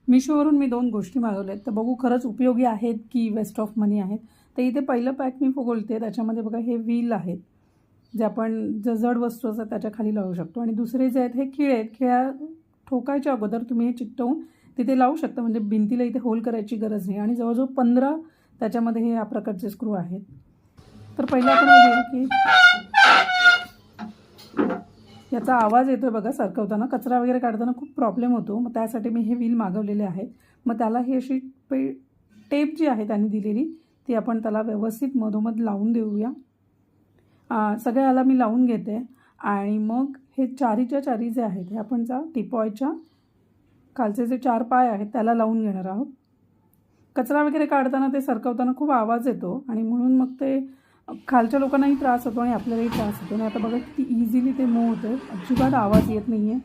मिशोवरून मी 2 गोष्टी मागवल्यात, तर बघू खरंच उपयोगी आहेत की वेस्ट ऑफ मनी आहेत. तर इथे पहिलं पॅक मी फुगवते, त्याच्यामध्ये बघा हे व्हील आहेत, जे आपण जड वस्तू असतात त्याच्या खाली लावू शकतो. आणि दुसरे जे आहेत हे खिळे आहेत. खिळ्या ठोकायच्या अगोदर तुम्ही हे चिकटवून तिथे लावू शकता, म्हणजे भिंतीला इथे होल करायची गरज नाही. आणि जवळजवळ 15 त्याच्यामध्ये हे या प्रकारचे स्क्रू आहेत. तर पहिलं आपण बघूया की याचा आवाज येतोय बघा सरकवताना, कचरा वगैरे काढताना खूप प्रॉब्लेम होतो. मग त्यासाठी मी हे व्हील मागवलेले आहेत. मग त्याला ही अशी टेप जी आहे त्यांनी दिलेली ती आपण त्याला व्यवस्थित मधोमध लावून देऊया. सगळ्याला मी लावून घेते. आणि मग हे चारीच्या चारी जे आहेत हे आपण टिपॉयच्या खालचे जे 4 पाय आहेत त्याला लावून घेणार आहोत. कचरा वगैरे काढताना ते सरकवताना खूप आवाज येतो आणि म्हणून मग ते खालच्या लोकांनाही त्रास होतो आणि आपल्यालाही त्रास होतो. आणि आता बघा किती इझिली ते मूव्ह होतं, अजिबात आवाज येत नाही आहे.